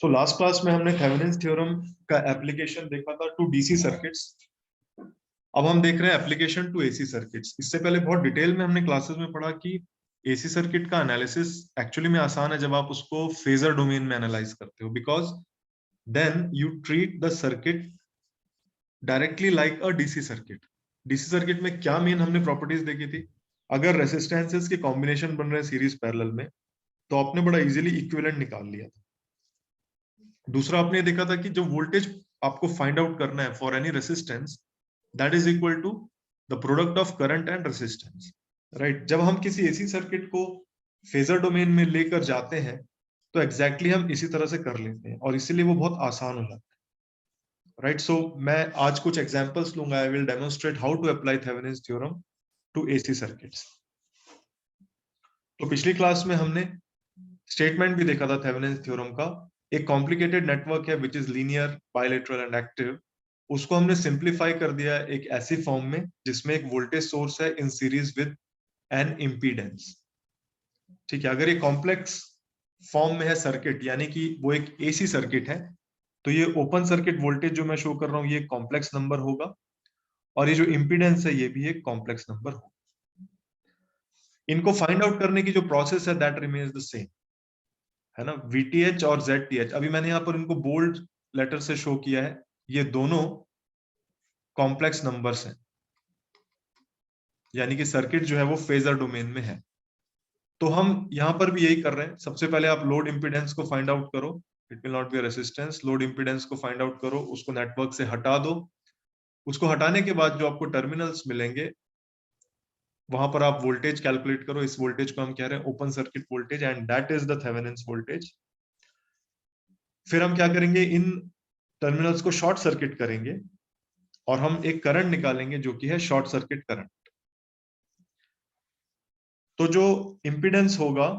So last class में हमने Thevenin's theorem का एप्लीकेशन देखा था टू डीसी सर्किट्स। अब हम देख रहे हैं एप्लीकेशन टू एसी सर्किट्स। इससे पहले बहुत डिटेल में हमने क्लासेस में पढ़ा कि एसी सर्किट का एनालिसिस एक्चुअली में आसान है जब आप उसको फेजर डोमेन में एनालाइज करते हो, because then you treat the circuit directly like a DC circuit. DC circuit में क्या मेन हमने प्रॉपर्टीज देखी थी? अगर रेसिस्टेंसेस के कॉम्बिनेशन बन रहे सीरीज पैरेलल में तो आपने बड़ा इजीली इक्विवेलेंट निकाल लिया था। दूसरा आपने देखा था कि जो वोल्टेज आपको फाइंड आउट करना है for any resistance, that is equal to the product of current and resistance, right. जब हम किसी एसी सर्किट को फेजर डोमेन में लेकर जाते हैं तो एग्जैक्टली हम इसी तरह से कर लेते हैं और इसीलिए वो बहुत आसान हो जाता है, राइट। सो मैं आज कुछ एग्जांपल्स लूंगा। I will demonstrate how to apply Thevenin's theorem to AC circuits. तो पिछली क्लास में हमने स्टेटमेंट भी देखा था थेवेनिन्स थ्योरम का। एक कॉम्प्लिकेटेड नेटवर्क है which is linear, bilateral and active, उसको हमने सिंप्लीफाई कर दिया एक ऐसी फॉर्म में जिसमें एक वोल्टेज सोर्स है in series with an impedance. ठीक है, अगर ये कॉम्प्लेक्स फॉर्म में है सर्किट, यानी कि वो एक एसी सर्किट है, तो ये ओपन सर्किट वोल्टेज जो मैं शो कर रहा हूं ये कॉम्प्लेक्स नंबर होगा और ये जो इम्पीडेंस है ये भी एक कॉम्प्लेक्स नंबर होगा। इनको फाइंड आउट करने की जो प्रोसेस है दैट रिमेन्स द सेम, है ना, VTH और ZTH। अभी मैंने यहां पर इनको बोल्ड लेटर से शो किया है, ये दोनों कॉम्प्लेक्स नंबर्स हैं, यानी कि सर्किट जो है वो फेजर डोमेन में है। तो हम यहां पर भी यही कर रहे हैं। सबसे पहले आप लोड इंपीडेंस को फाइंड आउट करो, it will not be a resistance. Load impedance को फाइंड आउट करो, उसको नेटवर्क से हटा दो। उसको हटाने के बाद जो आपको टर्मिनल्स मिलेंगे वहां पर आप वोल्टेज कैलकुलेट करो। इस वोल्टेज को हम कह रहे हैं open circuit voltage and that is the Thevenin's voltage. फिर हम क्या करेंगे, इन टर्मिनल्स को शॉर्ट सर्किट करेंगे और हम एक करंट निकालेंगे जो कि है शॉर्ट सर्किट करंट। तो जो इंपीडेंस होगा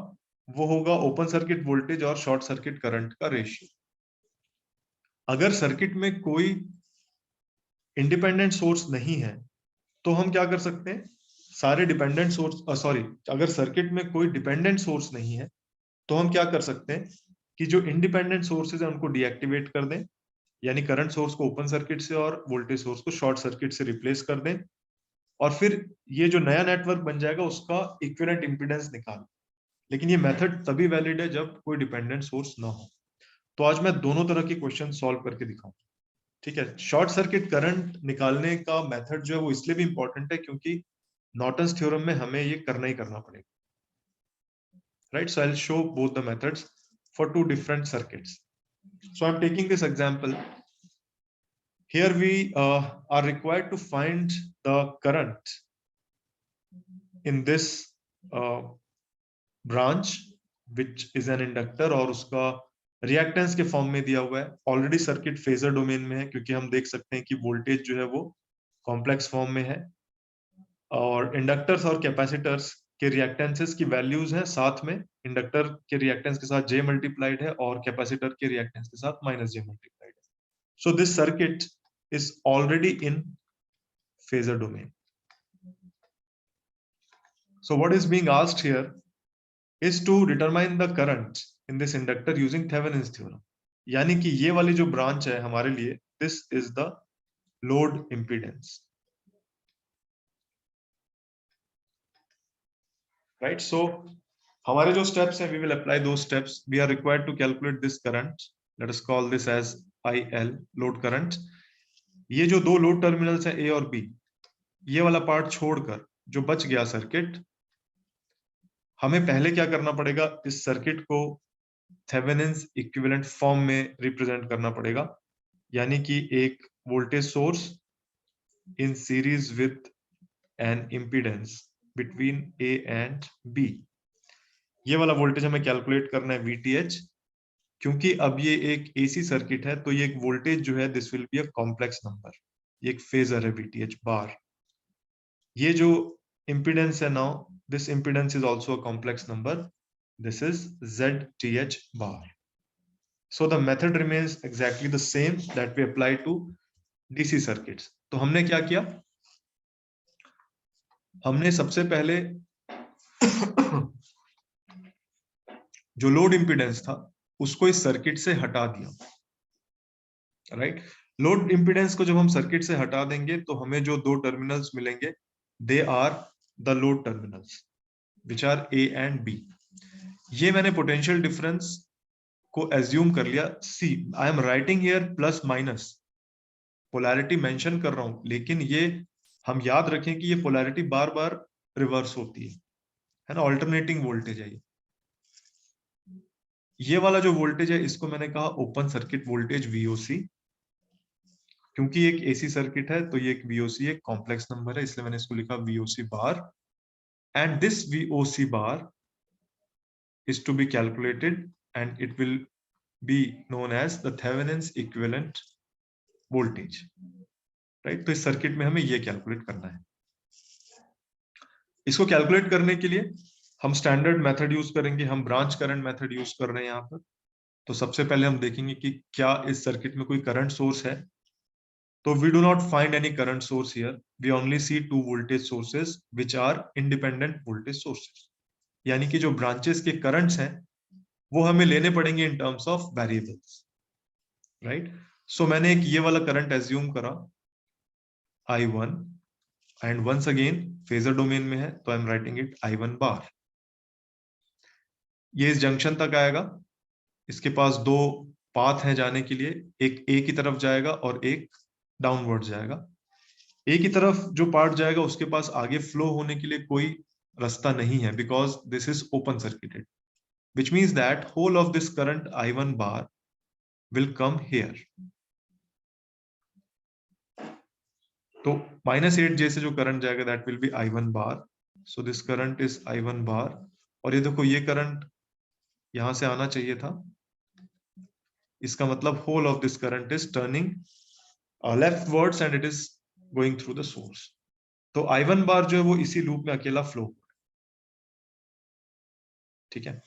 वो होगा ओपन सर्किट वोल्टेज और शॉर्ट सर्किट करंट का रेशियो। अगर सर्किट में कोई इंडिपेंडेंट सोर्स नहीं है तो हम क्या कर सकते हैं, सारे डिपेंडेंट सोर्स अगर सर्किट में कोई डिपेंडेंट सोर्स नहीं है तो हम क्या कर सकते हैं कि जो इंडिपेंडेंट सोर्सेज है उनको डीएक्टिवेट कर दें, यानी करंट सोर्स को ओपन सर्किट से और वोल्टेज सोर्स को शॉर्ट सर्किट से रिप्लेस कर दें, और फिर ये जो नया नेटवर्क बन जाएगा उसका इक्विवेलेंट इंपीडेंस निकाल। लेकिन ये मेथड तभी वैलिड है जब कोई डिपेंडेंट सोर्स ना हो। तो आज मैं दोनों तरह के क्वेश्चन सॉल्व करके दिखाऊंगा। ठीक है, शॉर्ट सर्किट करंट निकालने का मेथड जो है वो इसलिए भी इंपॉर्टेंट है क्योंकि नॉर्टन्स थ्योरम में हमें ये करना ही करना पड़ेगा, right. So I will show both the methods for two different circuits. So I'm taking this example. Here we are required to find the current in this branch which is an inductor और उसका reactance के form में दिया हुआ है। Already circuit phasor domain में है क्योंकि हम देख सकते हैं कि वोल्टेज जो है वो कॉम्प्लेक्स फॉर्म में है और इंडक्टर्स और कैपेसिटर्स के रिएक्टेंसेस की वैल्यूज हैं साथ में। इंडक्टर के रिएक्टेंस के साथ J मल्टीप्लाइड है और कैपेसिटर के रिएक्टेंस के साथ -J मल्टीप्लाइड है। So this circuit is already in phasor domain. So what is being asked here is to determine the current in this inductor using Thevenin's theorem. यानी कि ये वाली जो ब्रांच है हमारे लिए, this is the load impedance, right? So हमारे जो steps हैं, we will apply those steps. We are required to calculate this current. Let us call this as IL, load current. ये जो दो लोड टर्मिनल्स हैं A और B, ये वाला पार्ट छोड़कर जो बच गया सर्किट, हमें पहले क्या करना पड़ेगा, इस सर्किट को थेवेनिन्स इक्विवेलेंट फॉर्म में रिप्रेजेंट करना पड़ेगा, यानी कि एक voltage source in series with an impedance between A and B। ये वाला वोल्टेज हमें कैलकुलेट करना है VTH। क्योंकि अब ये एक AC सर्किट है तो ये एक वोल्टेज जो है this will be a complex number, ये एक फेजर है VTH बार। ये जो इम्पीडेंस है now, this impedance is also a complex number, this is ZTH bar. So the method remains exactly the same that we apply to DC circuits. तो हमने क्या किया, हमने सबसे पहले जो लोड इंपीडेंस था उसको इस सर्किट से हटा दिया, राइट। लोड इंपिडेंस को जब हम सर्किट से हटा देंगे तो हमें जो दो टर्मिनल्स मिलेंगे, they are the load terminals which are A and B. ये मैंने पोटेंशियल डिफरेंस को एज्यूम कर लिया C. I am writing here plus minus, polarity mention कर रहा हूं, लेकिन ये हम याद रखें कि ये पोलैरिटी बार बार रिवर्स होती है ना, ऑल्टरनेटिंग वोल्टेज है ये वाला जो वोल्टेज है इसको मैंने कहा ओपन सर्किट वोल्टेज VOC। क्योंकि एक AC सर्किट है तो ये एक VOC एक कॉम्प्लेक्स नंबर है, इसलिए मैंने इसको लिखा VOC bar. And this VOC bar is to be calculated and it will be known as the Thevenin's equivalent voltage, right? तो इस सर्किट में हमें ये कैलकुलेट करना है। इसको कैलकुलेट करने के लिए हम स्टैंडर्ड मेथड यूज करेंगे, हम ब्रांच करंट मेथड यूज कर रहे हैं यहाँ पर। तो सबसे पहले हम देखेंगे कि क्या इस सर्किट में कोई करंट सोर्स है। तो we do not find any current source here, we only see two voltage sources which are independent voltage sources। यानी कि जो ब्रांचेस के करंट्स हैं वो हमें लेने पड़ेंगे in terms of variables, right. So मैंने एक ये वाला करंट एज्यूम करा I1 and once again phasor domain में है तो I am writing it I1 bar. ये इस जंक्शन तक आएगा, इसके पास दो पाथ हैं जाने के लिए, एक ए की तरफ जाएगा और एक डाउनवर्ड जाएगा। ए की तरफ जो पार्ट जाएगा उसके पास आगे फ्लो होने के लिए कोई रास्ता नहीं है, because this is open circuited, which means that whole of this current I1 bar will come here। तो -8J से जो करंट जाएगा that will be I1 bar, so this current is I1 bar। और ये देखो ये करंट यहां से आना चाहिए था, इसका मतलब whole of this current is turning leftwards and it is going through the source। तो I1 bar जो है वो इसी लूप में अकेला फ्लो, ठीक है।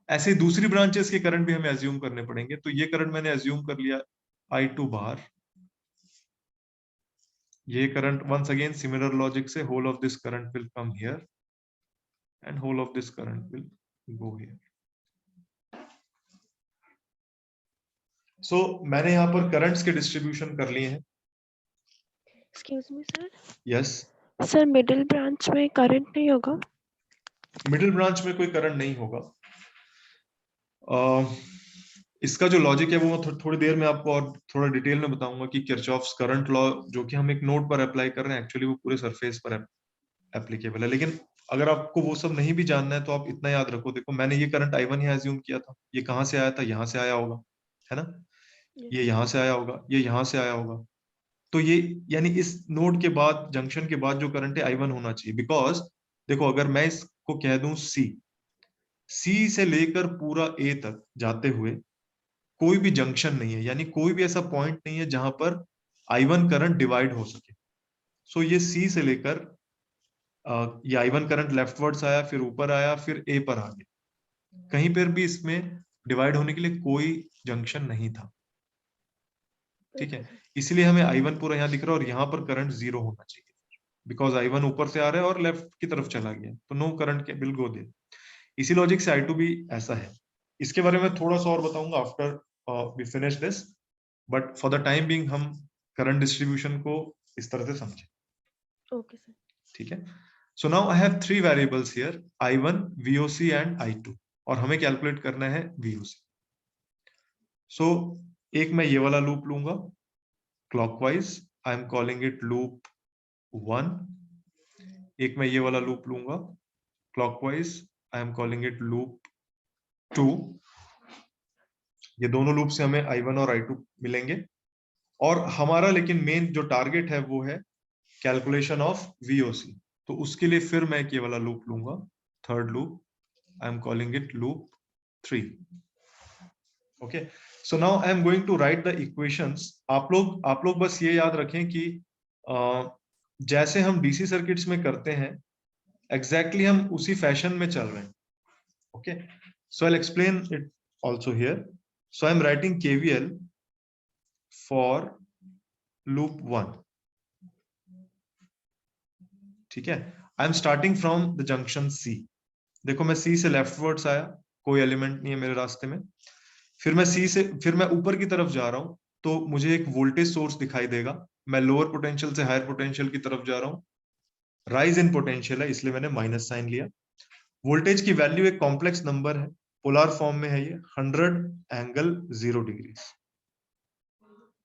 ऐसे दूसरी ब्रांचेस के करंट भी हमें एज्यूम करने पड़ेंगे। तो ये करंट मैंने एज्यूम कर लिया I2 बार। ये current once again similar logic से whole of this current will come here and whole of this current will go here. So मैंने यहाँ पर करंट्स के डिस्ट्रीब्यूशन कर लिए हैं। Excuse me sir. Yes sir middle branch में करंट नहीं होगा? मिडिल ब्रांच में कोई करंट नहीं होगा। इसका जो लॉजिक है वो मैं थोड़ी देर में आपको और थोड़ा डिटेल में बताऊंगा कि किरचॉफ्स करंट लॉ जो कि हम एक नोड पर अप्लाई कर रहे हैं एक्चुअली वो पूरे सरफेस पर एप्लीकेबल है। लेकिन अगर आपको वो सब नहीं भी जानना है तो आप इतना याद रखो, देखो मैंने ये करंट I1 यहाँ एज्यूम किया था, ये कहाँ से आया था, यहाँ से आया होगा, है ना। ये यहाँ से आया होगा, ये यहाँ से आया होगा। तो ये यानी इस नोड के बाद जंक्शन के बाद जो करंट है I1 होना चाहिए। बिकॉज देखो अगर मैं इसको कह दूं सी से लेकर पूरा ए तक जाते हुए कोई भी जंक्शन नहीं है, यानी कोई भी ऐसा पॉइंट नहीं है जहां पर I1 करंट डिवाइड हो सके। सो ये सी से लेकर ये I1 करंट लेफ्टवर्ड्स आया, फिर ऊपर आया, फिर ए पर आ गया, कहीं पर भी इसमें डिवाइड होने के लिए कोई जंक्शन नहीं था, ठीक है। इसलिए हमें I1 पूरा यहाँ दिख रहा है और यहाँ पर करंट 0 होना चाहिए, बिकॉज I1 ऊपर से आ रहा है और लेफ्ट की तरफ चला गया, तो नो करंट के विल गो देयर। इसी लॉजिक से I2 भी ऐसा है। इसके बारे में थोड़ा सा और बताऊंगा after we finish this, but for the time being हम करंट डिस्ट्रीब्यूशन को इस तरह से समझें। ओके सर, ठीक है। So now I have 3 variables here I1, VOC and I2, और हमें कैलकुलेट करना है VOC। सो एक मैं ये वाला लूप लूंगा clockwise, I am calling it loop 1। एक मैं ये वाला लूप लूंगा clockwise, I am calling it loop 2। ये दोनों लूप से हमें I1 और I2 मिलेंगे, और हमारा लेकिन मेन जो टारगेट है वो है कैलकुलेशन ऑफ VOC। तो उसके लिए फिर मैं ये वाला लूप लूंगा, third loop, I am calling it loop 3। Okay, so now I am going to write the equations. आप लोग बस ये याद रखें कि जैसे हम डीसी सर्किट्स में करते हैं एग्जैक्टली हम उसी फैशन में चल रहे हैं। Okay, so I will explain it also here. So I am writing KVL for loop 1, ठीक है। I am starting from the junction C। देखो मैं C से लेफ्टवर्ड्स आया, कोई एलिमेंट नहीं है मेरे रास्ते में। फिर मैं ऊपर की तरफ जा रहा हूं, तो मुझे एक वोल्टेज सोर्स दिखाई देगा। मैं लोअर पोटेंशियल से हायर पोटेंशियल की तरफ जा रहा हूँ। राइज इन पोटेंशियल है, इसलिए मैंने माइनस साइन लिया। वोल्टेज की वैल्यू एक कॉम्प्लेक्स नंबर है, पोलर फॉर्म में है ये 100 ∠0°।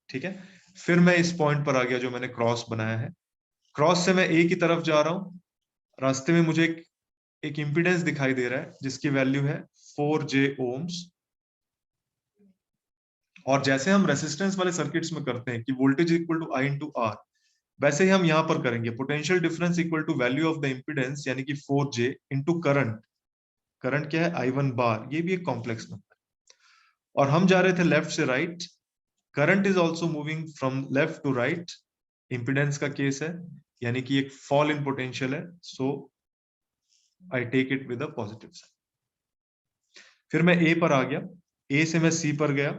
ठीक है, फिर मैं इस पॉइंट पर आ गया जो मैंने क्रॉस बनाया है। क्रॉस से मैं ए की तरफ जा रहा हूं। रास्ते में मुझे एक इंपीडेंस दिखाई दे रहा है जिसकी वैल्यू है 4J ohms। और जैसे हम रेसिस्टेंस वाले सर्किट्स में करते हैं कि voltage equal to I into R, वैसे ही हम यहां पर करेंगे। Potential difference equal to value of the impedance यानी कि 4J इंटू करंट। करंट क्या है? I1 bar. ये भी एक कॉम्प्लेक्स नंबर। और हम जा रहे थे लेफ्ट से right. Current is also moving from left to right. Impedance का केस है, यानी कि एक फॉल इन पोटेंशियल है, so I take it with a positive sign. फिर मैं ए पर आ गया, ए से मैं सी पर गया।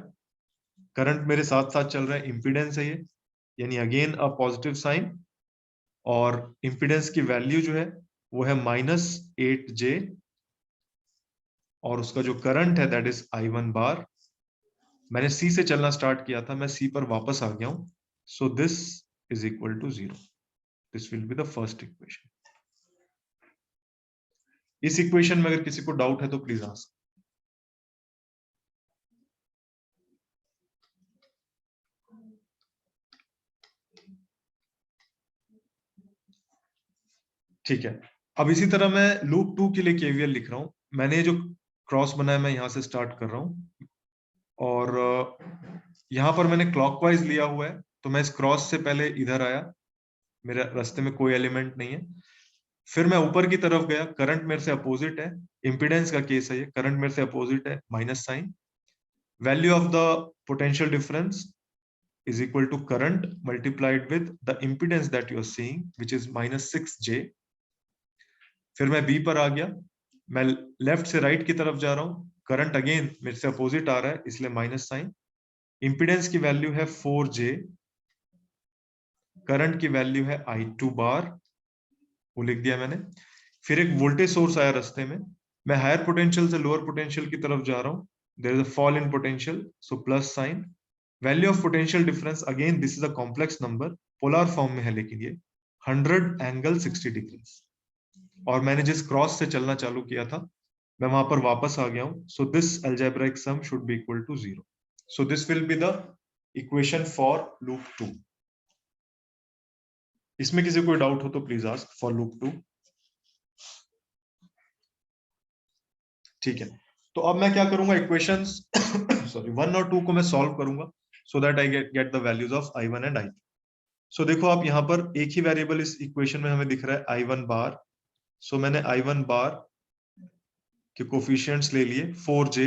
करंट मेरे साथ साथ चल रहा है, इंपीडेंस है ये, यानी अगेन अ पॉजिटिव साइन। और इंपीडेंस की वैल्यू जो है वो है -8J। और उसका जो करंट है दैट इज I1 बार। मैंने सी से चलना स्टार्ट किया था, मैं सी पर वापस आ गया हूं। So this is equal to 0। This will be the first equation. इस इक्वेशन में अगर किसी को डाउट है तो प्लीज आस्क। ठीक है, अब इसी तरह मैं लूप 2 के लिए केवीएल लिख रहा हूं। मैंने जो क्रॉस बनाया मैं यहां से स्टार्ट कर रहा हूं, और यहां पर मैंने क्लॉकवाइज लिया हुआ है, तो मैं इस क्रॉस से पहले इधर आया। मेरे रास्ते में कोई एलिमेंट नहीं है। फिर मैं ऊपर की तरफ गया, करंट मेरे से अपोजिट है, इंपीडेंस का केस है ये, करंट मेरे से अपोजिट है, minus sign. Value of the potential difference is equal to current multiplied with the impedance that you are seeing, which is -6J। फिर मैं बी पर आ गया, मैं लेफ्ट से राइट की तरफ जा रहा हूं। करंट अगेन मेरे से अपोजिट आ रहा है, इसलिए माइनस साइन। इंपीडेंस की वैल्यू है 4J। करंट की वैल्यू है I2 बार, वो लिख दिया मैंने। फिर एक वोल्टेज सोर्स आया रास्ते में। मैं हायर पोटेंशियल से लोअर पोटेंशियल की तरफ जा रहा हूं। There is a fall in potential, so plus sign. Value of potential difference, again this is a complex number, polar form में है, लेकिन ये 100 ∠60°। और मैंने जिस क्रॉस से चलना चालू किया था मैं वहां पर वापस आ गया हूं। So this algebraic sum should be equal to 0। So this will be the equation for loop 2। इसमें किसी को डाउट हो तो प्लीज आस्क फॉर लूप 2। ठीक है, तो अब मैं क्या करूंगा, इक्वेशंस सॉरी 1 और 2 को मैं सॉल्व करूंगा, so that I get the values of I1 and I2। सो देखो आप यहाँ पर एक ही वेरिएबल इस इक्वेशन में हमें दिख रहा है, I1 बार। सो मैंने I1 बार के कोफिशिएंट्स ले लिए, 4J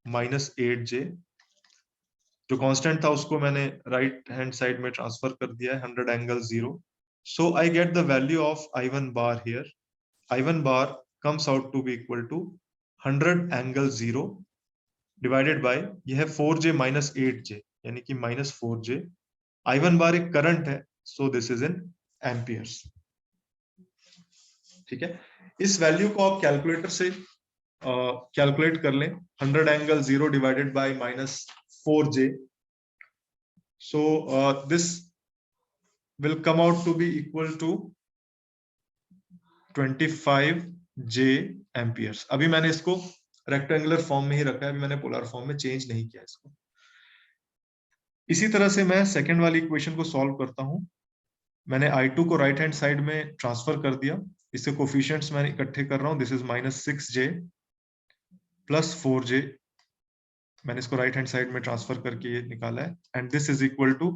-8J। जो कांस्टेंट था उसको मैंने राइट हैंड साइड में ट्रांसफर कर दिया है, 100 ∠0। So I get the value of I1 bar here. I1 bar comes out to be equal to 100 ∠0 divided by, यह है 4J -8J, यानी कि -4J। I1 बार एक करंट है, so this is in amperes. ठीक है, इस वैल्यू को आप कैलकुलेटर से कैलकुलेट कर लें। 100 ∠0 divided by -4J, so this will come out to be equal to 25J amperes। अभी मैंने इसको रेक्टेंगुलर फॉर्म में ही रखा है, अभी मैंने पोलर फॉर्म में चेंज नहीं किया इसको। इसी तरह से मैं सेकेंड वाली इक्वेशन को सॉल्व करता हूं। मैंने I2 को राइट हैंड साइड में ट्रांसफर कर दिया, इसके कोफिशिएंट्स मैं इकट्ठे कर रहा हूं। This is -6J plus 4J। मैंने इसको राइट हैंड साइड में ट्रांसफर करके ये निकाला है, and this is equal to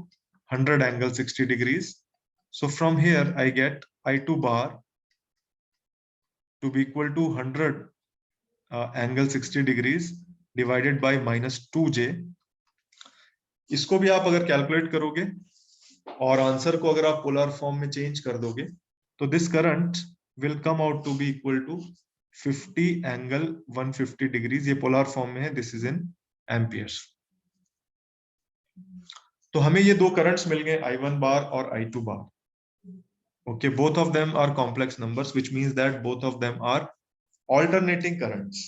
100 ∠60°। So from here I get I2 bar to be equal to 100 ∠60° divided by -2J। इसको भी आप अगर कैलकुलेट करोगे और आंसर को अगर आप पोलर फॉर्म में चेंज कर दोगे, तो this current will come out to be equal to 50 ∠150°। ये पोलर फॉर्म में है, दिस इज इन एम्पियर्स। तो हमें ये दो करंट्स मिल गए, I1 बार और I2 bar. Okay, both of them are complex numbers, which means that both of them are alternating currents.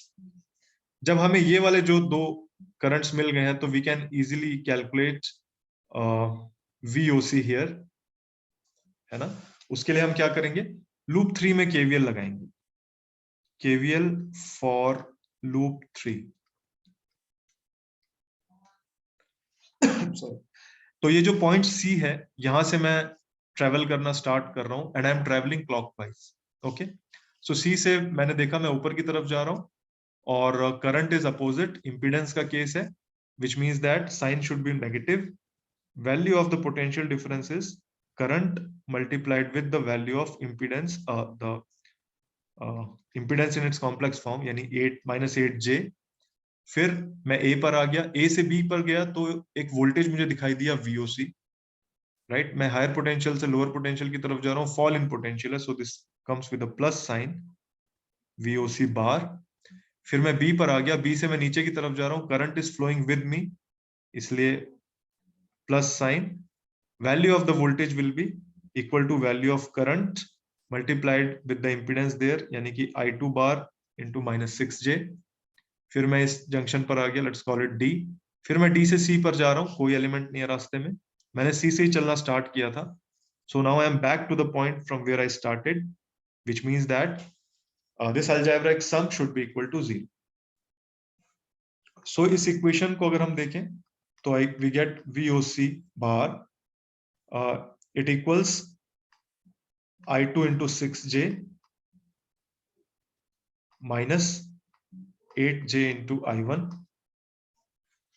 जब हमें ये वाले जो दो करंट्स मिल गए हैं तो we can easily calculate VOC here, है ना। उसके लिए हम क्या करेंगे, लूप 3 में KVL लगाएंगे, KVL फॉर लूप 3 सॉरी। तो ये जो पॉइंट C है, यहां से मैं ट्रेवल करना स्टार्ट कर रहा हूं and I am travelling clockwise. Okay, so C से मैंने देखा मैं ऊपर की तरफ जा रहा हूं और करंट इज अपोजिट, इंपीडेंस का केस है, which means that sign should be negative. Value of the potential difference is current multiplied with the value of impedance, the impedance in its complex form, यानी 8 - 8j। फिर मैं A पर आ गया, A से B पर गया तो एक वोल्टेज मुझे दिखाई दिया VOC, राइट। मैं हायर पोटेंशियल से लोअर पोटेंशियल की तरफ जा रहा हूँ, फॉल इन पोटेंशियल है, so this comes with a plus sign, VOC बार। फिर मैं B पर आ गया, B से मैं नीचे की तरफ जा रहा हूँ, current is flowing with me, इसलिए plus sign, value of the voltage will be equal to value of current multiplied with the impedance there, यानी कि I2 bar into -6j। फिर मैं इस जंक्शन पर आ गया, लेट्स कॉल इट D। फिर मैं D से C पर जा रहा हूँ, कोई एलिमेंट नहीं है रास्ते में, मैंने C से ही चलना स्टार्ट किया था। So now I am back to the point from where I started, which means that this algebraic sum should be equal to 0. So इस इक्वेशन को अगर हम देखें तो we get VOC bar, it equals I2 into 6j minus 8j into I1,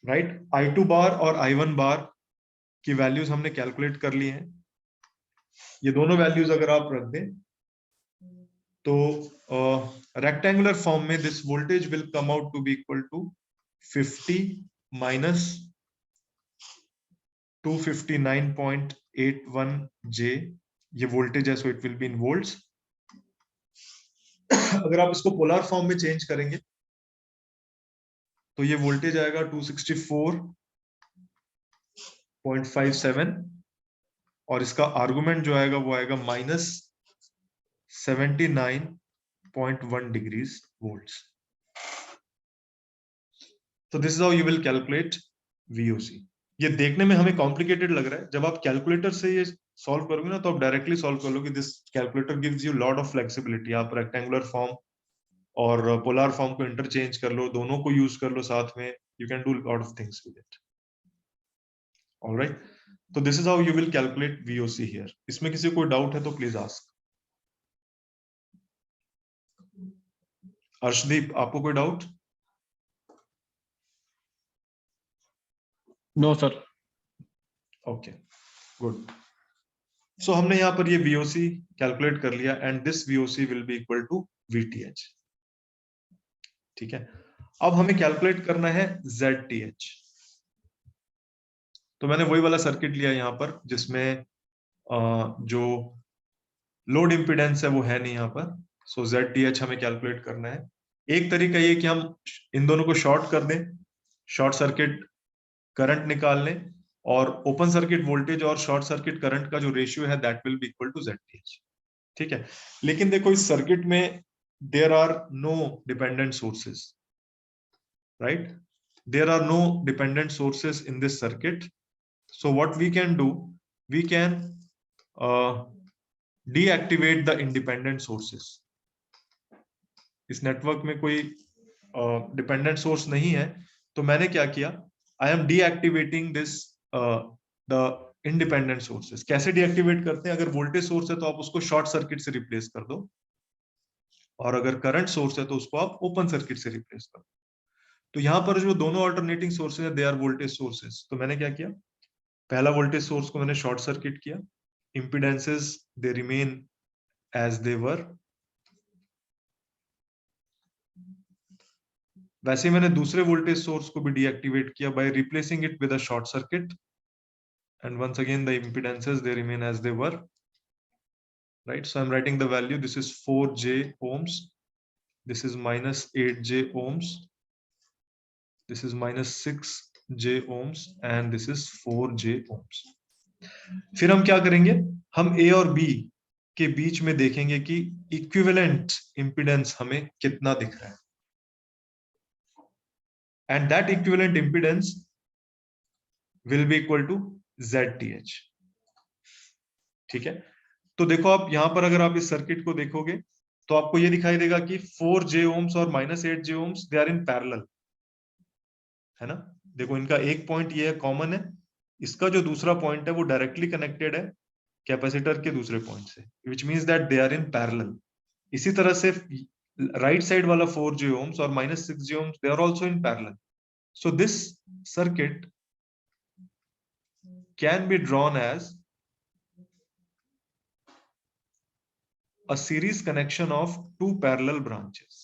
right. I2 बार और I1 बार की values हमने calculate कर ली हैं। ये दोनों वैल्यूज अगर आप रख दें तो रेक्टेंगुलर फॉर्म में this voltage will come out to be equal to 50 minus 259.81 J, ये वोल्टेज है, so it will be in volts. अगर आप इसको पोलर फॉर्म में चेंज करेंगे तो ये वोल्टेज आएगा 264.57 और इसका आर्गुमेंट जो आएगा वो आएगा -79.1 डिग्रीज वोल्ट्स। तो this is how you will calculate VOC। ये देखने में हमें कॉम्प्लिकेटेड लग रहा है, जब आप कैलकुलेटर से ये सॉल्व करोगे ना तो आप डायरेक्टली सॉल्व कर लोगे। This calculator gives you lot of flexibility, आप रेक्टेंगुलर फॉर्म और पोलर फॉर्म को इंटरचेंज कर लो, दोनों को यूज कर लो साथ में, you can do lot of things with it. Alright, तो this is how you will calculate VOC here. इसमें किसी को डाउट है तो प्लीज आस्क। अर्शदीप, आपको कोई doubt? No sir. Okay, good. So हमने यहाँ पर ये VOC कैलकुलेट कर लिया and this VOC will be equal to VTH। ठीक है, अब हमें कैलकुलेट करना है ZTH। तो मैंने वही वाला सर्किट लिया यहाँ पर जिसमें जो लोड इंपीडेंस है वो है नहीं यहाँ पर। सो ZTH हमें कैलकुलेट करना है। एक तरीका ये कि हम इन दोनों को शॉर्ट कर दें, शॉर्ट सर्किट करंट निकाल लें और ओपन सर्किट वोल्टेज और शॉर्ट सर्किट करंट का जो रेशियो है that will be equal to ZTH। ठीक है, लेकिन देखो इस सर्किट में there are no dependent sources, right. There are no dependent sources in this circuit. So what we can do, we can deactivate the independent sources. इस network में कोई dependent source नहीं है, तो मैंने क्या किया, I am deactivating this the independent sources. कैसे डीएक्टिवेट करते हैं, अगर वोल्टेज सोर्स है तो आप उसको शॉर्ट सर्किट से रिप्लेस कर दो और अगर करंट सोर्स है तो उसको आप ओपन सर्किट से रिप्लेस कर दो। तो यहाँ पर जो दोनों अल्टरनेटिंग सोर्सेज है दे आर वोल्टेज सोर्सेज। तो मैंने क्या किया, पहला वोल्टेज सोर्स को मैंने शॉर्ट सर्किट किया, इंपीडेंसेस दे रिमेन एज दे वर। वैसे मैंने दूसरे वोल्टेज सोर्स को भी डीएक्टिवेट किया by replacing it with a short circuit and once again the impedances they remain as they were, right? So I'm writing the value, this is 4j ohms, this is -8j ohms, this is -6j ohms and this is 4j ohms। फिर हम क्या करेंगे, हम A और B के बीच में देखेंगे कि इक्विवेलेंट इंपीडेंस हमें कितना दिख रहा है। and that equivalent impedance will be equal to ZTH. ठीक है, तो देखो आप यहां पर अगर आप इस सर्किट को देखोगे तो आपको ये दिखाई देगा कि 4J ohms और -8J ohms they are in parallel, है ना। देखो इनका एक पॉइंट ये है, कॉमन है, इसका जो दूसरा पॉइंट है वो डायरेक्टली कनेक्टेड है कैपेसिटर के दूसरे पॉइंट से, which means that they are in parallel. इसी तरह से राइट साइड वाला 4J ohms और -6J ohms they are also in parallel. So this circuit can be drawn as a series connection of two parallel branches.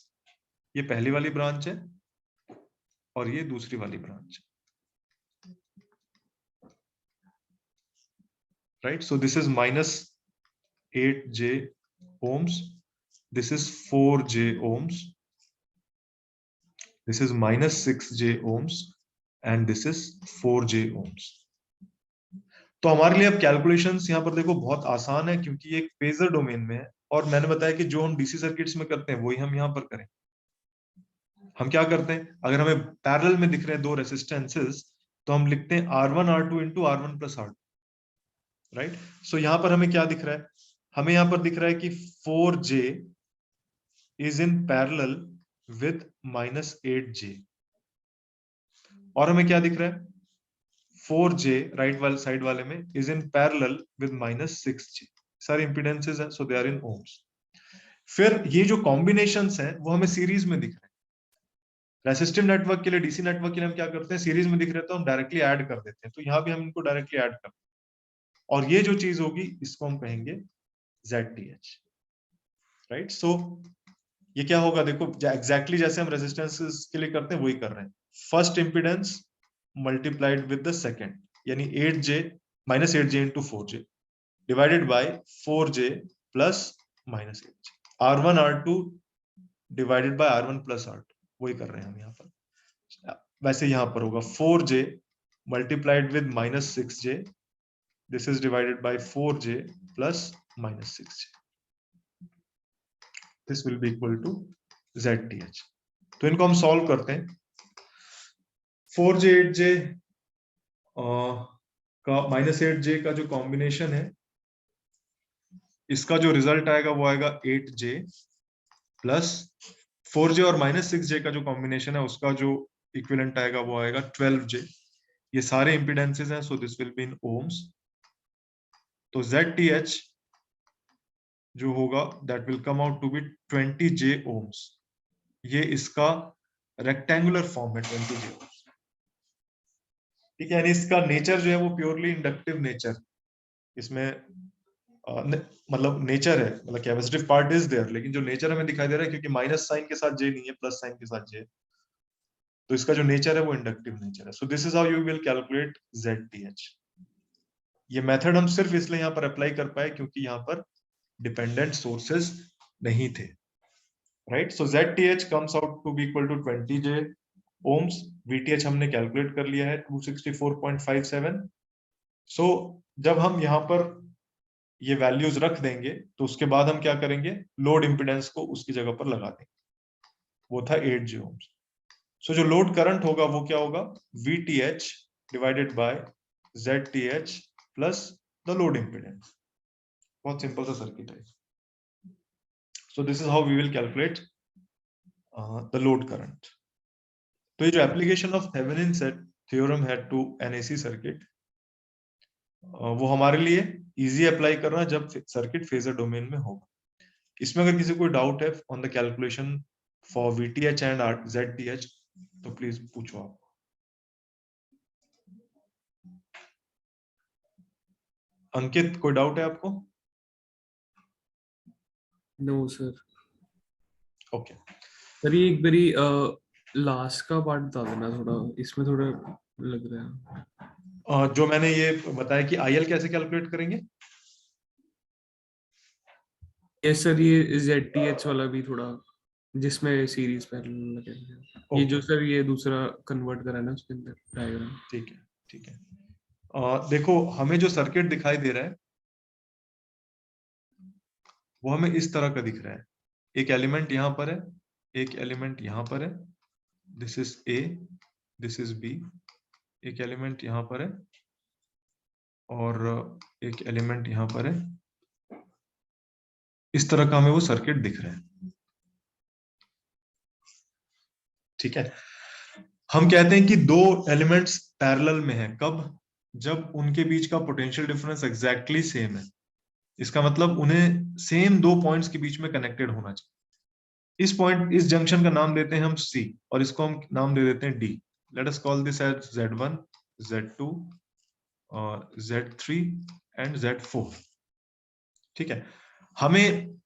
ये पहली वाली branch है और ये दूसरी वाली branch, right? So this is -8J ohms, this is 4J ohms, this is -6J ohms and this is 4J ohms. तो हमारे लिए अब कैलकुलेशंस यहाँ पर देखो बहुत आसान है, क्योंकि ये एक फेजर डोमेन में है और मैंने बताया कि जो हम डीसी सर्किट्स में करते हैं वही हम यहाँ पर करें। हम क्या करते हैं, अगर हमें पैरेलल में दिख रहे हैं दो रेसिस्टेंसेस तो हम लिखते हैं R1 R2 into R1 plus R2, right. सो यहाँ पर हमें क्या दिख रहा है, हमें यहाँ पर दिख रहा है कि 4J is in parallel with -8J, और हमें क्या दिख रहा है, 4J राइट वाले साइड वाले में is in parallel with -6J, सारे इंपिडेंसेस हैं, सो दे आर इन ohms। फिर ये जो कॉम्बिनेशंस हैं वो हमें सीरीज में दिख रहे हैं। रेसिस्टिव नेटवर्क के लिए, डीसी नेटवर्क के लिए हम क्या करते हैं, सीरीज में दिख रहे तो हम डायरेक्टली ऐड कर देते हैं, तो यहाँ भी हम इनको डायरेक्टली ऐड करते हैं और ये जो चीज होगी इसको हम कहेंगे ZTH, राइट। सो ये क्या होगा, देखो एग्जैक्टली जैसे हम रेजिस्टेंसेस के लिए करते हैं वही कर रहे हैं। First impedance multiplied with the second, यानी 8J -8J into 4J divided by 4J plus -8J, R1 R2 divided by R1 plus R2, वही कर रहे हैं हम यहाँ पर। वैसे यहाँ पर होगा 4J multiplied with -6J, this is divided by 4J plus -6J, this will be equal to ZTH। तो इनको हम सॉल्व करते हैं। 4J 8J का -8J का जो कॉम्बिनेशन है, इसका जो रिजल्ट आएगा वो आएगा 8J प्लस 4J और -6J का जो कॉम्बिनेशन है उसका जो इक्विवेलेंट आएगा वो आएगा 12J। ये सारे इंपिडेंसेस हैं, so this will be in ohms. तो ZTH जो होगा that will come out to be 20J ohms। ये इसका रेक्टेंगुलर फॉर्म है 20J ohms, ठीक है। यानी इसका नेचर जो है वो प्योरली इंडक्टिव नेचर, इसमें मतलब नेचर है, मतलब कैपेसिटिव पार्ट इज देयर, लेकिन जो नेचर हमें दिखाई दे रहा है, क्योंकि माइनस साइन के साथ J नहीं है, प्लस साइन के साथ J, तो इसका जो नेचर है वो इंडक्टिव नेचर है। So this is how you will calculate ZTH। ये मेथड हम सिर्फ इसलिए यहाँ पर अप्लाई कर पाए क्योंकि यहाँ पर डिपेंडेंट सोर्सेस नहीं थे, right. So ZTH comes out to be equal to 20J ohms। VTH हमने कैलकुलेट कर लिया है 264.57। सो जब हम यहाँ पर ये वैल्यूज रख देंगे तो उसके बाद हम क्या करेंगे, लोड इंपिडेंस को उसकी जगह पर लगा देंगे, वो था 8J ohms। सो जो लोड करंट होगा वो क्या होगा, VTH divided by ZTH plus the load impedance. बहुत सिंपल सा सर्किट है। So this is how we will calculate the load current. तो ये जो एप्लीकेशन ऑफ थेवेनिन थ्योरम है टू एन AC सर्किट, वो हमारे लिए इजी अप्लाई करना जब सर्किट फेजर डोमेन में होगा। इसमें अगर किसी को डाउट है on the calculation for VTH and ZTH तो प्लीज पूछो आप। अंकित, कोई डाउट है आपको? No sir. ओके, सर ये एक बारी लास्ट का पार्ट बता देना, थोड़ा इसमें थोड़ा लग रहा है। जो मैंने ये बताया कि IL कैसे कैलकुलेट करेंगे। यस सर, ये ZTH वाला भी थोड़ा, जिसमें सीरीज पैरेलल लगे हुए हैं। ये जो सर ये दूसरा कन्वर्ट करा है ना उसके अंदर डायग्राम। ठीक है, ठीक है। देखो हमें जो सर्किट दिखाई दे रहा है वो हमें इस तरह का दिख रहा है। एक एलिमेंट यहाँ पर है, एक एलिमेंट यहाँ पर है, this is A this is B, एक एलिमेंट यहां पर है और एक एलिमेंट यहां पर है। इस तरह का हमें वो सर्किट दिख रहा है। ठीक है, हम कहते हैं कि दो एलिमेंट्स पैरेलल में हैं कब? जब उनके बीच का पोटेंशियल डिफरेंस एग्जैक्टली सेम है। इसका मतलब उन्हें सेम दो पॉइंट्स के बीच में कनेक्टेड होना चाहिए। इस जंक्शन का नाम देते हैं हम C और इसको हम नाम दे देते हैं D। Let us call this as Z1, Z2 और Z3 एंड Z4। ठीक है, हमें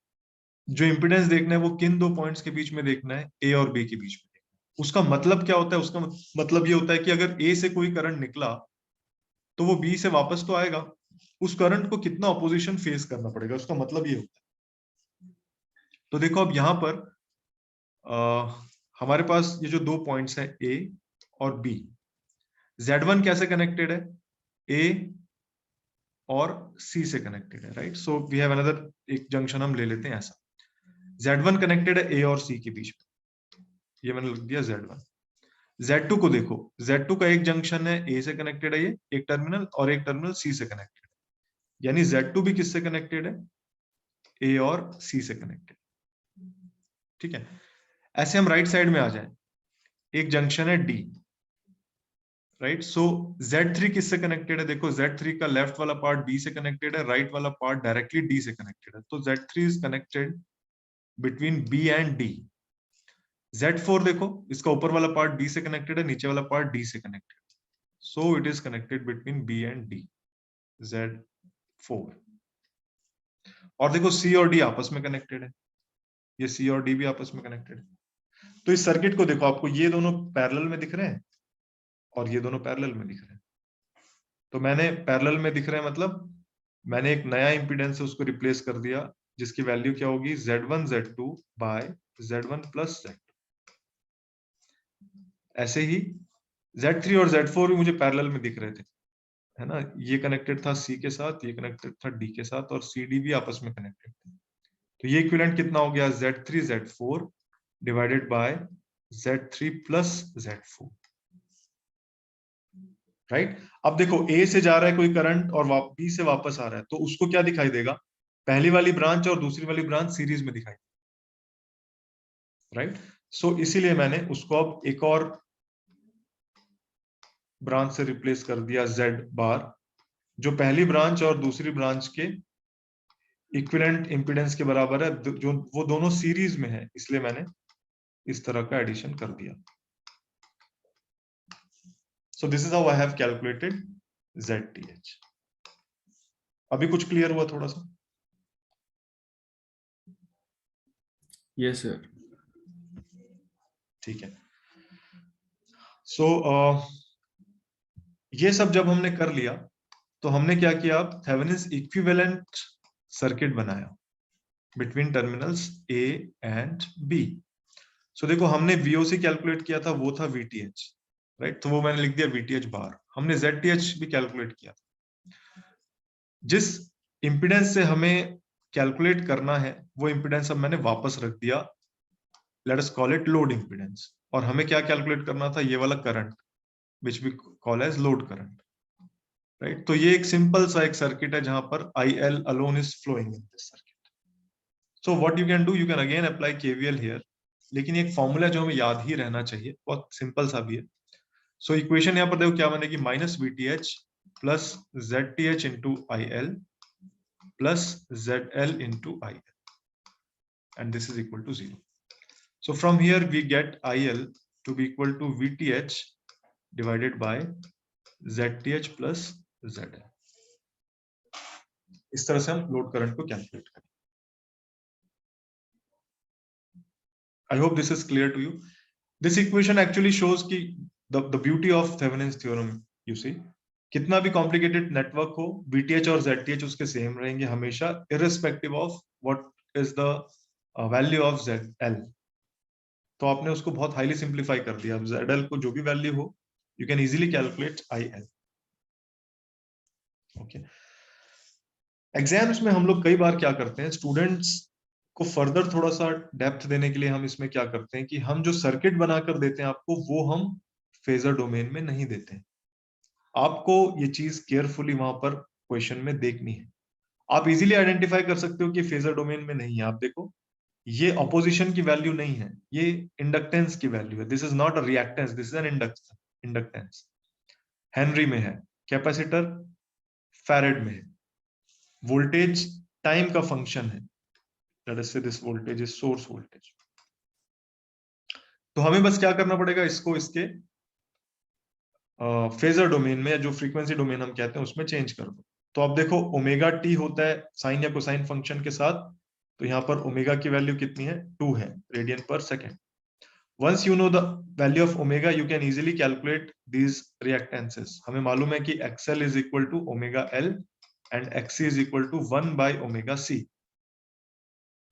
जो इंपिडेंस देखना है वो किन दो पॉइंट्स के बीच में देखना है? A और B के बीच में। उसका मतलब क्या होता है? उसका मतलब ये होता है कि अगर A से कोई करंट निकला तो वो B से वापस तो आएगा, उस करंट को कितना ऑपोजिशन फेस करना पड़ेगा, उसका मतलब ये होता है। तो देखो अब यहां पर हमारे पास ये जो दो पॉइंट्स हैं A और B, Z1 कैसे कनेक्टेड है? A और C से कनेक्टेड है, right? So we have another, एक जंक्शन हम ले लेते हैं ऐसा। Z1 कनेक्टेड है A और C के बीच में, ये मैंने लिख दिया Z1। Z2 को देखो, Z2 का एक जंक्शन है A से कनेक्टेड है, ये एक टर्मिनल, और एक टर्मिनल C से कनेक्टेड है। यानी Z2 भी किससे कनेक्टेड है? A और C से कनेक्टेड। ठीक है, ऐसे हम राइट साइड में आ जाए, एक जंक्शन है D, राइट? सो Z3 किससे कनेक्टेड है? देखो Z3 का लेफ्ट वाला पार्ट B से कनेक्टेड है, राइट वाला पार्ट डायरेक्टली D से कनेक्टेड है। तो Z3 is connected between B and D। Z4 देखो, इसका ऊपर वाला पार्ट B से कनेक्टेड है, नीचे वाला पार्ट D से connected, so it is connected between B and D, Z4। और देखो C और D आपस में कनेक्टेड है, ये C और D भी आपस में कनेक्टेड है। तो इस सर्किट को देखो, आपको ये दोनों पैरेलल में दिख रहे हैं और ये दोनों पैरेलल में दिख रहे हैं। तो मैंने पैरेलल में दिख रहे हैं मतलब मैंने एक नया इंपीडेंस है उसको रिप्लेस कर दिया, जिसकी वैल्यू क्या होगी? Z1 Z2 bye Z1 plus Z2। ऐसे ही Z3 और Z4 भी मुझे पैरेलल में दिख रहे थे, है ना? ये कनेक्टेड था C के साथ, ये कनेक्टेड था D के साथ, और CD भी आपस में कनेक्टेड थे। तो ये इक्विवेलेंट कितना हो गया? Z3 Z4 divided by Z3 plus Z4, right? अब देखो A से जा रहा है कोई करंट और B से वापस आ रहा है, तो उसको क्या दिखाई देगा? पहली वाली ब्रांच और दूसरी वाली ब्रांच सीरीज में दिखाई, राइट? सो इसीलिए मैंने उसको अब एक और ब्रांच से रिप्लेस कर दिया Z बार, जो पहली ब्रांच और दूसरी ब्रांच के इक्विवेलेंट इंपीडेंस के बराबर है, जो वो दोनों सीरीज में है, इसलिए मैंने इस तरह का एडिशन कर दिया। सो this is how I have calculated ZTH। अभी कुछ क्लियर हुआ थोड़ा सा? Yes sir. ठीक है, सो ये सब जब हमने कर लिया तो हमने क्या किया? थेवेनिन्स इक्विवेलेंट सर्किट बनाया between terminals A and B। सो देखो, हमने VOC कैलकुलेट किया था, वो था VTH, राइट? तो वो मैंने लिख दिया VTH बार। हमने ZTH भी कैलकुलेट किया था। जिस इंपीडेंस से हमें कैलकुलेट करना है वो इंपीडेंस अब मैंने वापस रख दिया, late us call it load impedance. और हमें क्या कैलकुलेट करना था? ये वाला current, which we call as load current, right? तो ये एक सिंपल सा एक सर्किट है जहां पर IL alone is flowing in this circuit. So what you can do, you can again apply KVL here, लेकिन एक फॉर्मूला जो हमें याद ही रहना चाहिए, बहुत सिंपल सा भी है। सो इक्वेशन यहाँ पर देखो क्या बनेगी? Minus VTH plus ZTH into IL plus ZL into IL, and this is equal to 0. So from here we get IL to be equal to VTH divided by ZTH plus ZL। इस तरह से हम load current को calculate करें। I hope this is clear to you. This equation actually shows कि the beauty of Thevenin's theorem, you see, कितना भी complicated network हो, VTH और ZTH उसके सेम रहेंगे हमेशा, irrespective of what is the value of ZL। तो आपने उसको बहुत हाईली सिंप्लीफाई कर दिया। अब ZL को जो भी वैल्यू हो, you can easily calculate IL। Okay, exams में हम लोग कई बार क्या करते हैं, स्टूडेंट्स को फर्दर थोड़ा सा डेप्थ देने के लिए हम इसमें क्या करते हैं कि हम जो सर्किट बनाकर देते हैं आपको, वो हम फेजर डोमेन में नहीं देते हैं। आपको ये चीज केयरफुली वहां पर क्वेश्चन में देखनी है। आप इजीली आइडेंटिफाई कर सकते हो कि फेजर डोमेन में नहीं है। आप देखो, ये ऑपोजिशन की वैल्यू नहीं है, ये इंडक्टेंस की वैल्यू है। This is not a reactance, this is an inductance. Henry में है, कैपेसिटर फैरेड में है, वोल्टेज टाइम का फंक्शन है। लेट अस से this voltage is source voltage. तो हमें बस क्या करना पड़ेगा, इसको इसके फेजर डोमेन में, या जो फ्रीक्वेंसी डोमेन हम कहते हैं उसमें चेंज कर दो। तो आप देखो ओमेगा टी होता है साइन या कोसाइन फंक्शन के साथ, तो यहाँ पर ओमेगा की वैल्यू कितनी है, 2 है radian per second. Once you know the value of omega you can easily calculate these reactances. हमें मालूम है कि XL is equal to omega L and XC is equal to 1 by omega C.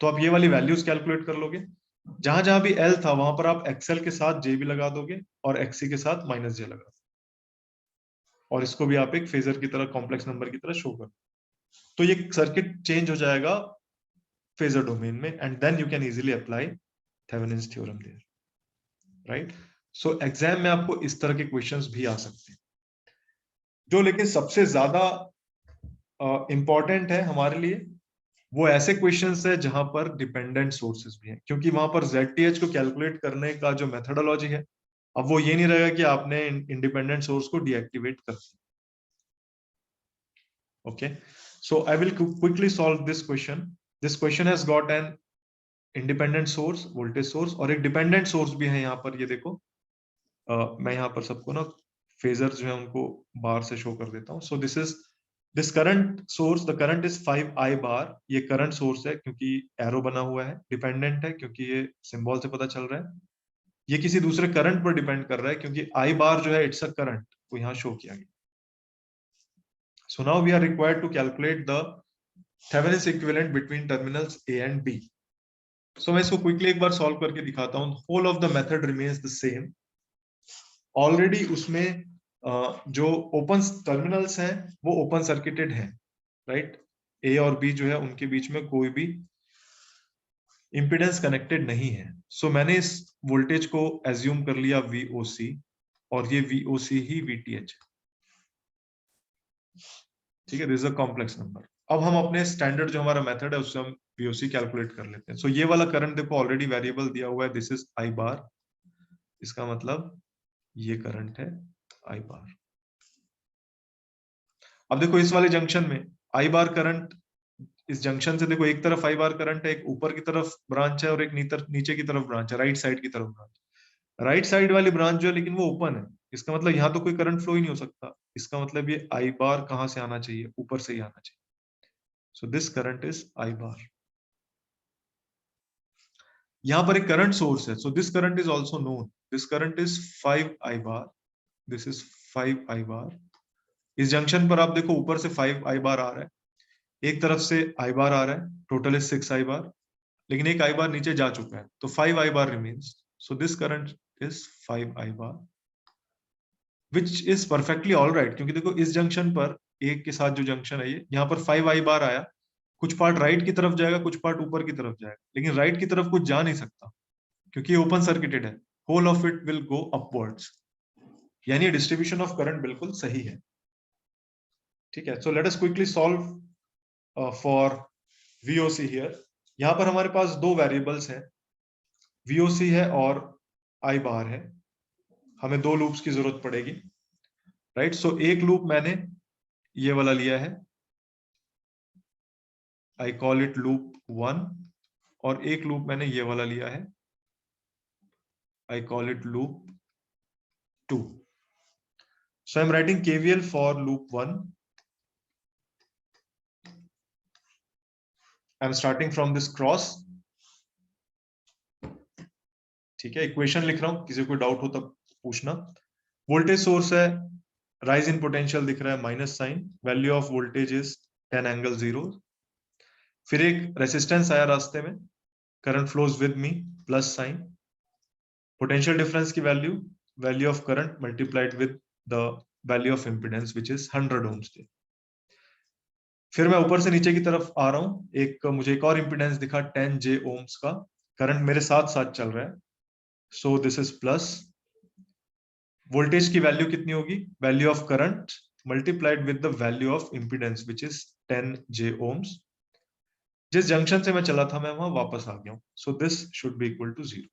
तो आप ये वाली वैल्यूज कैलकुलेट कर लोगे। जहां जहां भी एल था वहां पर आप एक्सएल के साथ जे भी लगा दोगे और एक्सी के साथ माइनस जे लगा दोगे, और इसको भी आप एक फेजर की तरह, कॉम्प्लेक्स नंबर की तरह शो कर। तो ये सर्किट चेंज हो जाएगा फेजर डोमेन में, and then you can easily apply Thevenin's theorem there, right. So exam में आपको इस तरह के क्वेश्चंस भी आ सकते हैं। जो लेकिन सबसे ज्यादा इंपॉर्टेंट है हमारे लिए, वो ऐसे क्वेश्चंस है जहां पर डिपेंडेंट सोर्सेज भी हैं, क्योंकि वहां पर ZTH को कैलकुलेट करने का जो मेथोडोलॉजी है, अब वो ये नहीं रहेगा कि आपने इंडिपेंडेंट सोर्स को डीएक्टिवेट कर दिया। Okay, so I will quickly solve this question. This question has got an independent source, voltage source, और एक dependent source भी है यहाँ पर। ये देखो, मैं यहाँ पर सबको ना फेजर जो है उनको बार से शो कर देता हूँ। So this current source, the current is 5I bar। ये करंट सोर्स है क्योंकि एरो बना हुआ है, डिपेंडेंट है क्योंकि ये सिंबल से पता चल रहा है। ये किसी दूसरे करंट पर डिपेंड कर रहा है क्योंकि I bar जो है इट्स अ करंट, को यहाँ शो किया गया। So now we are required to calculate the Thevenin's equivalent between terminals A and B. So मैं इसको quickly एक बार solve करके दिखाता हूँ। Whole of the method remains the same. Already उसमें जो open terminals हैं वो open circuited हैं, right? A और B जो है उनके बीच में कोई भी impedance connected नहीं है। So मैंने इस voltage को assume कर लिया VOC, और ये VOC ही VTH है। ठीक है, this is a complex number. अब हम अपने स्टैंडर्ड जो हमारा मेथड है उससे हम VOC कैलकुलेट कर लेते हैं। सो ये वाला करंट देखो ऑलरेडी वेरिएबल दिया हुआ है, दिस इज I बार। इसका मतलब ये करंट है I बार। अब देखो इस वाले जंक्शन में I बार करंट, इस जंक्शन से देखो एक तरफ I बार करंट है, एक ऊपर की तरफ ब्रांच है और एक नीचे की तरफ ब्रांच है, राइट साइड की तरफ ब्रांच। राइट साइड वाली ब्रांच जो है लेकिन वो ओपन है, इसका मतलब यहाँ तो कोई करंट फ्लो ही नहीं हो सकता। इसका मतलब ये I बार कहाँ से आना चाहिए, ऊपर से ही आना चाहिए। So this current is I bar. यहाँ पर एक करंट सोर्स है, so this current is also known. This current is 5I bar. This is 5I bar. इस जंक्शन पर आप देखो ऊपर से 5I bar आ रहा है, एक तरफ से I bar आ रहा है, टोटल is 6I bar, लेकिन एक I bar नीचे जा चुका है, तो 5I bar remains. So this current is 5I bar, which is perfectly all right, क्योंकि देखो इस जंक्शन पर एक के साथ जो जंक्शन है ये, यहाँ पर 5I bar आया, कुछ पार्ट राइट की तरफ जाएगा, कुछ पार्ट ऊपर की तरफ जाएगा, लेकिन राइट की तरफ कुछ जा नहीं सकता क्योंकि ये ओपन सर्किटेड है। Whole of it will go upwards, यानी डिस्ट्रीब्यूशन ऑफ करंट बिल्कुल सही है। ठीक है, so let us quickly solve for VOC here. यहाँ पर हमारे पास दो वेरिएबल्स हैं, VOC है और I बार है। हमें दो लूप्स की जरूरत पड़ेगी, राइट। सो एक लूप मैंने ये वाला लिया है, I call it loop 1, और एक लूप मैंने ये वाला लिया है, I call it loop 2. So I'm writing KVL for loop 1. I'm starting from this cross. ठीक है, इक्वेशन लिख रहा हूं, किसी को डाउट हो तब पूछना। वोल्टेज सोर्स है, राइज इन पोटेंशियल दिख रहा है minus sign, value of voltage is 10 angle 0। फिर एक रेसिस्टेंस आया रास्ते में, current flows with me plus sign, potential difference की value of current multiplied with the value of impedance which is 100 ohms। फिर मैं ऊपर से नीचे की तरफ आ रहा हूं, मुझे एक और इम्पीडेंस दिखा 10J ohms का, करंट मेरे साथ साथ चल रहा है, so this is plus voltage की वैल्यू कितनी होगी, value of current multiplied with the value of impedance which is 10 j ohms. जिस जंक्शन से मैं चला था मैं वहां वापस आ गया हूं, so this should be equal to 0.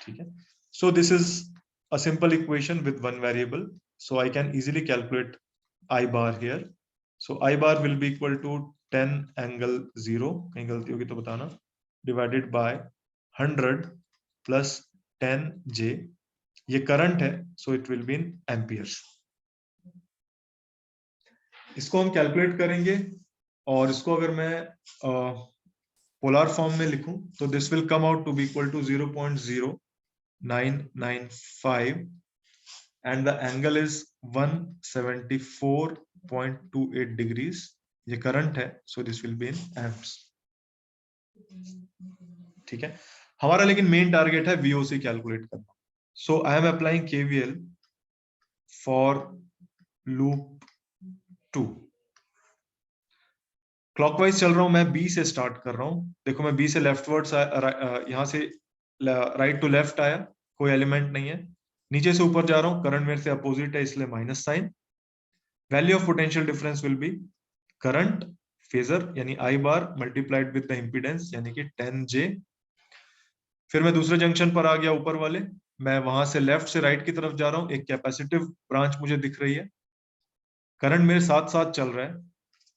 ठीक है, so this is a simple equation with one variable, so I can easily calculate I bar here. So I bar will be equal to 10 angle 0, कहीं गलती होगी तो बताना, divided by 100 plus 10j. ये current है, so it will be in amperes. इसको हम calculate करेंगे और इसको अगर मैं पोलर फॉर्म में लिखूं तो this will come out to be equal to 0.0995 and the angle is 174.28 degrees. ये करंट है, so this will be in amps. ठीक है, हमारा लेकिन मेन टारगेट है VOC कैलकुलेट करना. So I am applying KVL for loop 2. Clockwise चल रहा हूं मैं, B से स्टार्ट कर रहा हूं. देखो मैं B से लेफ्टवर्ड्स यहां से राइट टू लेफ्ट आया, कोई एलिमेंट नहीं है. नीचे से ऊपर जा रहा हूं, करंट मेरे से अपोजिट है इसलिए minus sign. Value of potential difference will be current phasor यानी I bar multiplied with the impedance यानी कि 10j. फिर मैं दूसरे जंक्शन पर आ गया ऊपर वाले, मैं वहां से लेफ्ट से राइट की तरफ जा रहा हूं. एक कैपेसिटिव ब्रांच मुझे दिख रही है, करंट मेरे साथ साथ चल रहा है,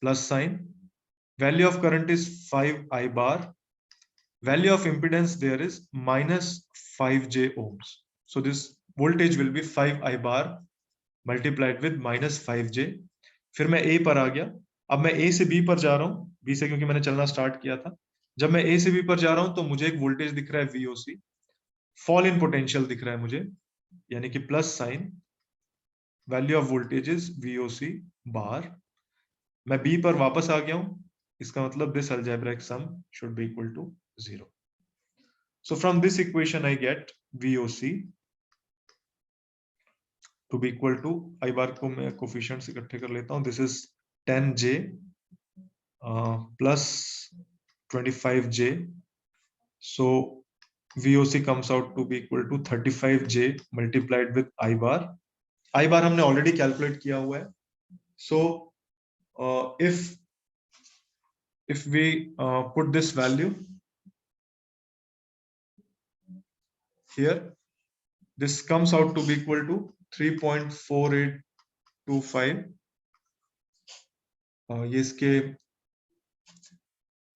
plus sign. Value of current is 5I bar, value of impedance there is minus 5j ohms. So this voltage will be 5I bar multiplied with minus 5j. फिर मैं A पर आ गया, अब मैं A से B पर जा रहा हूं, B से क्योंकि मैंने चलना स्टार्ट किया था. जब मैं A से B पर जा रहा हूं तो मुझे एक वोल्टेज दिख रहा है VOC, फॉल इन पोटेंशियल दिख रहा है मुझे, यानी कि plus sign. Value of voltage is VOC बार. मैं B पर वापस आ गया हूं, इसका मतलब this algebraic sum should be equal to 0. So from this equation I get VOC to be equal to I bar को मैं coefficients इकट्ठे कर लेता हूं. This is 10j plus 25j. So VOC comes out to be equal to 35j multiplied with I bar. I bar हमने already calculate किया हुआ है. So if we put this value here, this comes out to be equal to 3.4825. ये इसके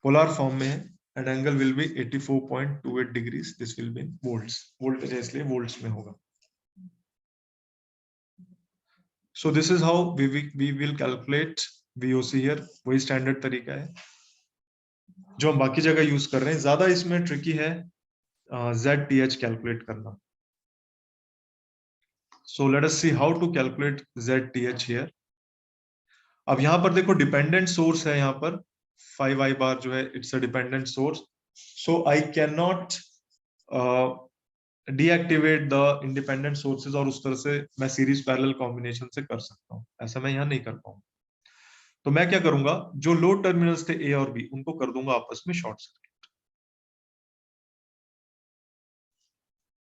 polar form में है and angle will be 84.28 degrees. This will be in volts. Voltage है इसलिए volts में होगा. So this is how we will calculate VOC here. वही standard तरीका है जो हम बाकी जगह यूज कर रहे हैं. ज्यादा इसमें ट्रिकी है ZTH कैलकुलेट करना. So let us see how to calculate ZTH here. अब यहाँ पर देखो डिपेंडेंट सोर्स है, यहाँ पर 5I बार जो है it's a dependent source. So I can not deactivate the independent sources और उस तरह से मैं सीरीज पैरेलल कॉम्बिनेशन से कर सकता हूँ. ऐसा मैं यहाँ नहीं कर पाऊंगा. तो मैं क्या करूंगा, जो लोड टर्मिनल्स थे A और B उनको कर दूंगा आपस में शॉर्ट सर्किट.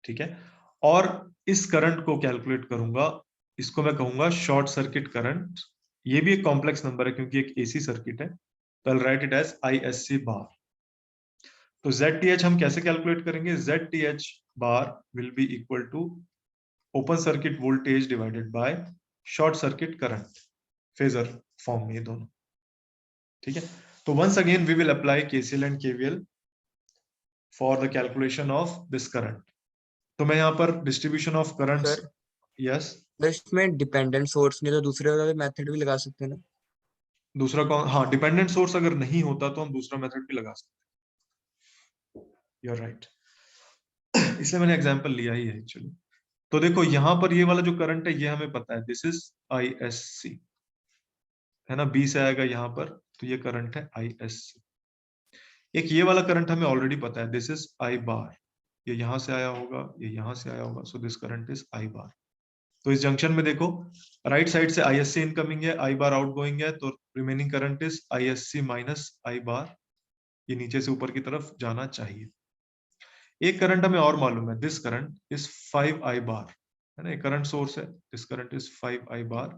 ठीक है, और इस करंट को कैलकुलेट करूंगा, इसको मैं कहूंगा शॉर्ट सर्किट करंट. ये भी एक कॉम्प्लेक्स नंबर है क्योंकि एक AC सर्किट है, तो I'll write it as ISC बार. तो ZTH हम कैसे कैलकुलेट करेंगे, ZTH bar will be equal to open circuit voltage divided by short circuit current, phasor form में ये दोनों. ठीक है, तो once again we will apply KCL and KVL for the calculation of this current. तो मैं यहाँ पर डिस्ट्रीब्यूशन ऑफ करंट्स, यस इसमें डिपेंडेंट सोर्स नहीं तो दूसरे वाले मेथड भी लगा सकते हैं ना. दूसरा कौन, हाँ डिपेंडेंट सोर्स अगर नहीं होता तो हम दूसरा मेथड भी लगा सकते हैं. यू आर राइट, इसलिए मैंने एग्जांपल लिया ही है एक्चुअली. तो देखो यहाँ पर ये वाला जो करंट है ये हमें पता है, दिस इज ISC है ना, B से आएगा यहाँ पर, तो ये करंट है ISC. एक ये वाला करंट हमें ऑलरेडी पता है, दिस इज I बार. ये यहाँ से आया होगा, ये यहाँ से आया होगा, so this current is I बार. तो इस जंक्शन में देखो राइट साइड से ISC इनकमिंग है, I बार आउटगोइंग है, तो remaining current is ISC minus I बार. ये नीचे से ऊपर की तरफ जाना चाहिए. एक करंट हमें और मालूम है, दिस करंट इज 5I बार, है ना, एक करंट सोर्स है, दिस करंट इज 5I बार।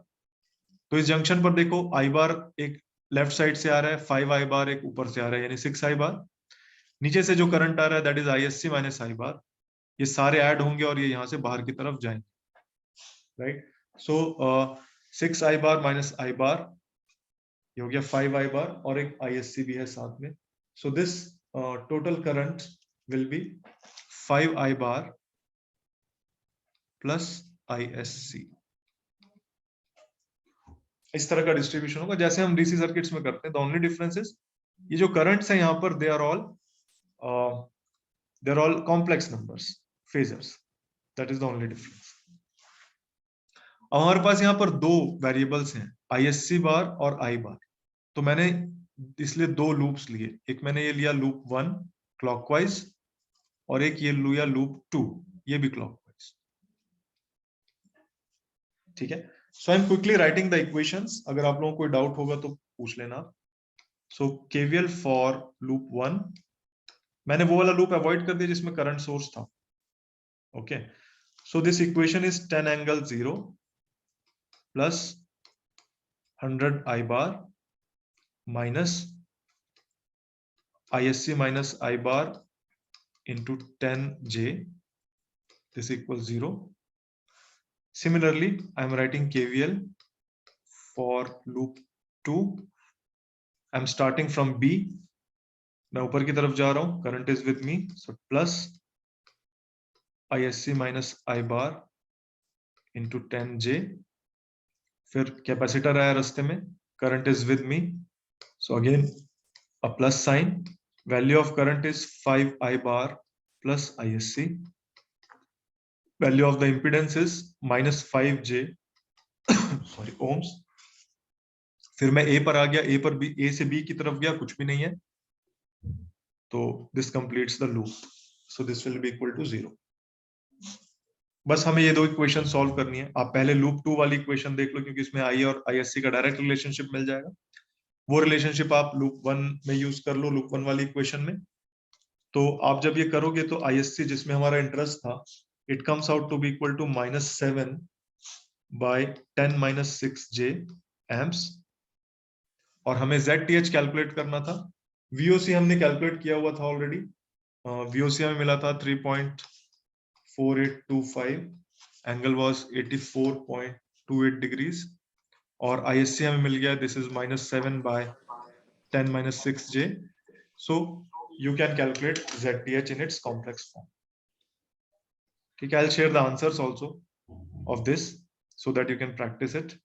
तो इस जंक्शन पर देखो I बार एक लेफ्ट साइड से आ रहा है, 5I बार एक ऊपर से आ रहा है, यानी 6I बार। नीचे से जो करंट आ रहा है that is ISC minus I बार। ये सारे ऐड होंगे और ये यहाँ से बाहर की तरफ जाएंगे, right. So 6I bar minus I बार, ये हो गया 5I बार, और एक ISC भी है साथ में। So this total current will be 5I bar plus ISC। इस तरह का डिस्ट्रीब्यूशन होगा जैसे हम डीसी सर्किट्स में करते हैं। द ओनली डिफरेंस इज ये जो करंट्स हैं यहाँ पर they are all complex numbers, phasors, that is the only difference. अब हमारे पास यहाँ पर दो वेरिएबल्स हैं, ISC बार और I बार। तो मैंने इसलिए दो लूप्स लिए, एक मैंने ये लिया लूप 1 क्लॉकवाइज, और एक ये लिया लूप 2, ये भी क्लॉकवाइज, ठीक है। So I am quickly writing the equations, अगर आप लोगों को कोई डाउट होगा तो पूछ लेना। सो KVL फॉर लूप 1, मैंने वो वाला लूप अवॉइड कर दिया जिसमें करंट सोर्स था, okay. So this equation is 10 angle 0 plus 100I bar minus ISC minus I bar into 10J, this equals 0. Similarly, I am writing KVL for loop 2. I am starting from B. मैं ऊपर की तरफ जा रहा हूं, current is with me, so plus ISC minus I bar into 10J. फिर capacitor आया रास्ते में, current is with me, so again a plus sign. Value of current is 5I bar plus ISC. Value of the impedance is minus 5J sorry ohms. फिर मैं A पर आ गया, A पर B, A से B की तरफ गया, कुछ भी नहीं है, तो this completes the loop. So this will be equal to 0. बस हमें ये दो इक्वेशन सॉल्व करनी है। आप पहले लूप 2 वाली इक्वेशन देख लो, क्योंकि इसमें I और ISC का डायरेक्ट रिलेशनशिप मिल जाएगा। वो रिलेशनशिप आप लूप 1 में यूज कर लो, लूप 1 वाली इक्वेशन में। तो आप जब ये करोगे तो ISC जिसमें हमारा इंटरेस्ट था, it comes out to be equal to -7 by 10 minus 6J amps। और हमें ZTH कैलकुलेट करना था। VOC हमने कैलकुलेट किया हुआ था ऑलरेडी, VOC हमें मिला था 3.4825, एंगल वाज 84.28 डिग्रीज, और ISC हमें मिल गया, this is -7 by 10 minus 6J। So you can calculate ZTH in its complex form. Okay, I'll share the answers also of this so that you can practice it.